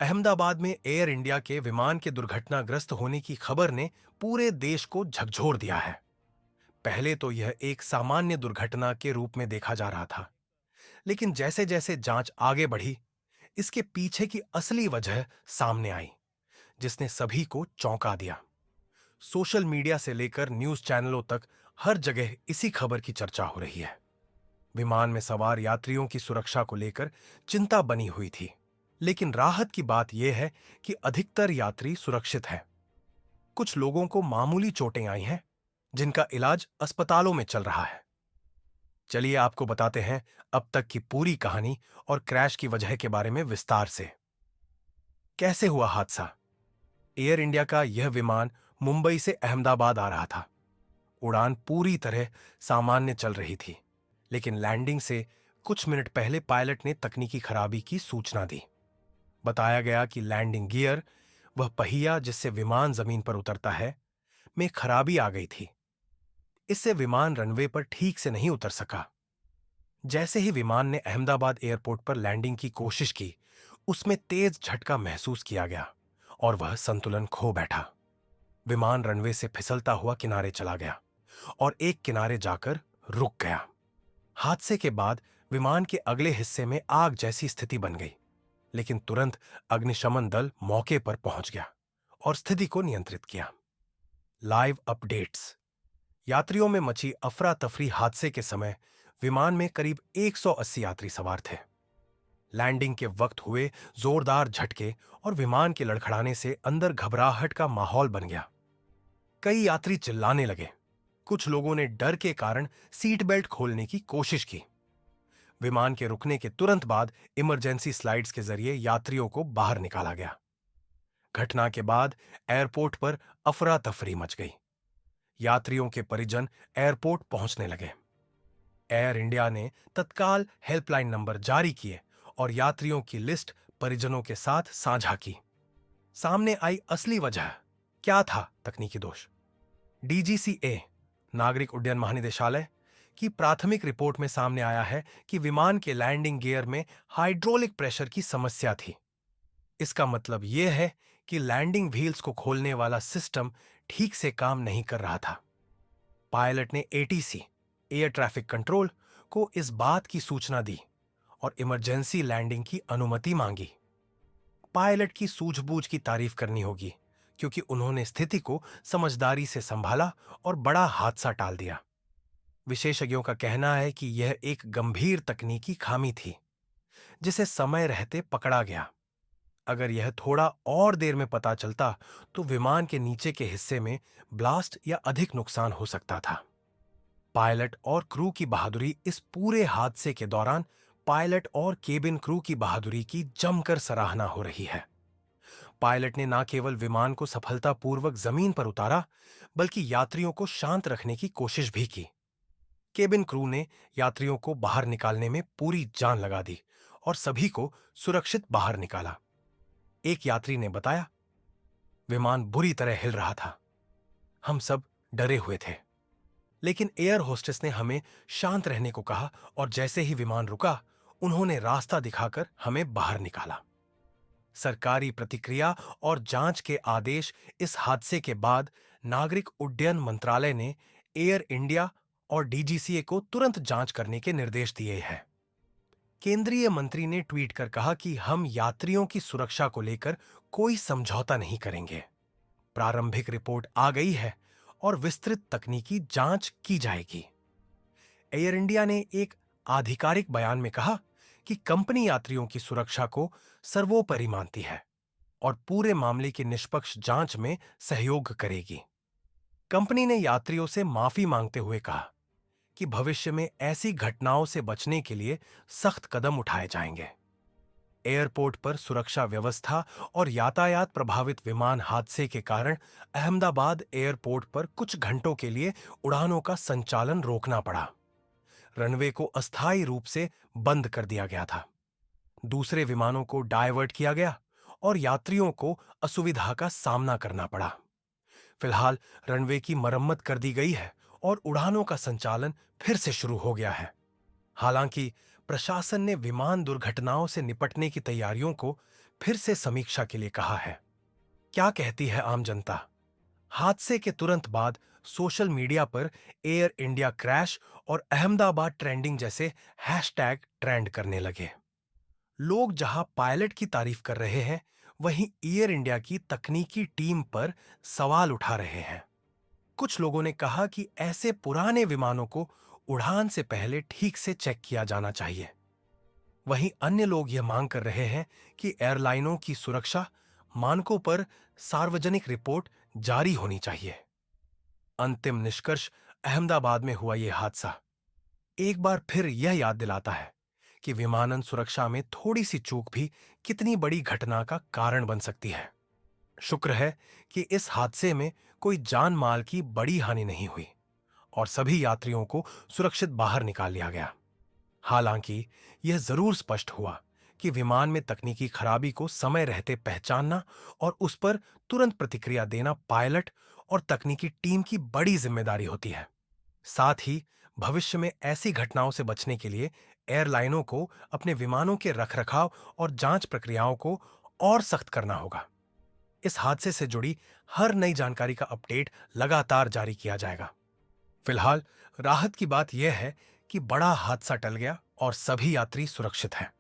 अहमदाबाद में air India के विमान के दुर्घटनाग्रस्त होने की खबर ने पूरे देश को झकझोर दिया है। पहले तो यह एक सामान्य दुर्घटना के रूप में देखा जा रहा था, लेकिन जैसे जैसे जांच आगे बढ़ी, इसके पीछे की असली वजह सामने आई, जिसने सभी को चौंका दिया। सोशल मीडिया से लेकर न्यूज चैनलों तक हर जगह इसी खबर की चर्चा हो रही है। विमान में सवार यात्रियों की सुरक्षा को लेकर चिंता बनी हुई थी, लेकिन राहत की बात यह है कि अधिकतर यात्री सुरक्षित हैं। कुछ लोगों को मामूली चोटें आई हैं, जिनका इलाज अस्पतालों में चल रहा है। चलिए आपको बताते हैं अब तक की पूरी कहानी और क्रैश की वजह के बारे में विस्तार से। कैसे हुआ हादसा? एयर इंडिया का यह विमान मुंबई से अहमदाबाद आ रहा था। उड़ान पूरी तरह सामान्य चल रही थी, लेकिन लैंडिंग से कुछ मिनट पहले पायलट ने तकनीकी खराबी की सूचना दी। बताया गया कि लैंडिंग गियर, वह पहिया जिससे विमान जमीन पर उतरता है, में खराबी आ गई थी। इससे विमान रनवे पर ठीक से नहीं उतर सका। जैसे ही विमान ने अहमदाबाद एयरपोर्ट पर लैंडिंग की कोशिश की, उसमें तेज झटका महसूस किया गया और वह संतुलन खो बैठा। विमान रनवे से फिसलता हुआ किनारे चला गया और एक किनारे जाकर रुक गया। हादसे के बाद विमान के अगले हिस्से में आग जैसी स्थिति बन गई, लेकिन तुरंत अग्निशमन दल मौके पर पहुंच गया और स्थिति को नियंत्रित किया। Live updates. यात्रियों में मची अफरा तफरी। हादसे के समय विमान में करीब 180 यात्री सवार थे। लैंडिंग के वक्त हुए जोरदार झटके और विमान के लड़खड़ाने से अंदर घबराहट का माहौल बन गया। कई यात्री चिल्लाने लगे। कुछ लोगों ने डर के कारण सीट बेल्ट खोलने की कोशिश की। विमान के रुकने के तुरंत बाद इमरजेंसी स्लाइड्स के जरिए यात्रियों को बाहर निकाला गया। घटना के बाद एयरपोर्ट पर अफरा तफरी मच गई। यात्रियों के परिजन एयरपोर्ट पहुंचने लगे। एयर इंडिया ने तत्काल हेल्पलाइन नंबर जारी किए और यात्रियों की लिस्ट परिजनों के साथ साझा की। सामने आई असली वजह क्या था? तकनीकी दोष। डीजीसीए, नागरिक उड्डयन महानिदेशालय की प्राथमिक रिपोर्ट में सामने आया है कि विमान के लैंडिंग गियर में हाइड्रोलिक प्रेशर की समस्या थी। इसका मतलब यह है कि लैंडिंग व्हील्स को खोलने वाला सिस्टम ठीक से काम नहीं कर रहा था। पायलट ने एटीसी, एयर ट्रैफिक कंट्रोल, को इस बात की सूचना दी और इमरजेंसी लैंडिंग की अनुमति मांगी। पायलट की सूझबूझ की तारीफ करनी होगी, क्योंकि उन्होंने स्थिति को समझदारी से संभाला और बड़ा हादसा टाल दिया। विशेषज्ञों का कहना है कि यह एक गंभीर तकनीकी खामी थी, जिसे समय रहते पकड़ा गया। अगर यह थोड़ा और देर में पता चलता, तो विमान के नीचे के हिस्से में ब्लास्ट या अधिक नुकसान हो सकता था। पायलट और क्रू की बहादुरी। इस पूरे हादसे के दौरान पायलट और केबिन क्रू की बहादुरी की जमकर सराहना हो रही है। पायलट ने न केवल विमान को सफलतापूर्वक जमीन पर उतारा, बल्कि यात्रियों को शांत रखने की कोशिश भी की। केबिन क्रू ने यात्रियों को बाहर निकालने में पूरी जान लगा दी और सभी को सुरक्षित बाहर निकाला। एक यात्री ने बताया, विमान बुरी तरह हिल रहा था। हम सब डरे हुए थे, लेकिन एयर होस्टेस ने हमें शांत रहने को कहा और जैसे ही विमान रुका, उन्होंने रास्ता दिखाकर हमें बाहर निकाला। सरकारी प्रतिक्रिया और जांच के आदेश। इस हादसे के बाद नागरिक उड्डयन मंत्रालय ने एयर इंडिया और डीजीसीए को तुरंत जांच करने के निर्देश दिए हैं। केंद्रीय मंत्री ने ट्वीट कर कहा कि हम यात्रियों की सुरक्षा को लेकर कोई समझौता नहीं करेंगे। प्रारंभिक रिपोर्ट आ गई है और विस्तृत तकनीकी जांच की जाएगी। एयर इंडिया ने एक आधिकारिक बयान में कहा कि कंपनी यात्रियों की सुरक्षा को सर्वोपरि मानती है और पूरे मामले की निष्पक्ष जांच में सहयोग करेगी। कंपनी ने यात्रियों से माफी मांगते हुए कहा कि भविष्य में ऐसी घटनाओं से बचने के लिए सख्त कदम उठाए जाएंगे। एयरपोर्ट पर सुरक्षा व्यवस्था और यातायात प्रभावित। विमान हादसे के कारण अहमदाबाद एयरपोर्ट पर कुछ घंटों के लिए उड़ानों का संचालन रोकना पड़ा। रनवे को अस्थायी रूप से बंद कर दिया गया था। दूसरे विमानों को डायवर्ट किया गया और यात्रियों को असुविधा का सामना करना पड़ा। फिलहाल रनवे की मरम्मत कर दी गई है और उड़ानों का संचालन फिर से शुरू हो गया है। हालांकि प्रशासन ने विमान दुर्घटनाओं से निपटने की तैयारियों को फिर से समीक्षा के लिए कहा है। क्या कहती है आम जनता? हादसे के तुरंत बाद सोशल मीडिया पर एयर इंडिया क्रैश और अहमदाबाद ट्रेंडिंग जैसे हैशटैग ट्रेंड करने लगे। लोग जहां पायलट की तारीफ कर रहे हैं, वहीं एयर इंडिया की तकनीकी टीम पर सवाल उठा रहे हैं। कुछ लोगों ने कहा कि ऐसे पुराने विमानों को उड़ान से पहले ठीक से चेक किया जाना चाहिए। वहीं अन्य लोग यह मांग कर रहे हैं कि एयरलाइनों की सुरक्षा मानकों पर सार्वजनिक रिपोर्ट जारी होनी चाहिए। अंतिम निष्कर्ष अहमदाबाद में हुआ यह हादसा एक बार फिर यह याद दिलाता है कि विमानन सुरक्षा में थोड़ी सी चूक भी कितनी बड़ी घटना का कारण बन सकती है। शुक्र है कि इस हादसे में कोई जान माल की बड़ी हानि नहीं हुई और सभी यात्रियों को सुरक्षित बाहर निकाल लिया गया। हालांकि यह जरूर स्पष्ट हुआ कि विमान में तकनीकी खराबी को समय रहते पहचानना और उस पर तुरंत प्रतिक्रिया देना पायलट और तकनीकी टीम की बड़ी जिम्मेदारी होती है। साथ ही भविष्य में ऐसी घटनाओं से बचने के लिए एयरलाइनों को अपने विमानों के रखरखाव और जांच प्रक्रियाओं को और सख्त करना होगा। इस हादसे से जुड़ी हर नई जानकारी का अपडेट लगातार जारी किया जाएगा। फिलहाल राहत की बात यह है कि बड़ा हादसा टल गया और सभी यात्री सुरक्षित हैं।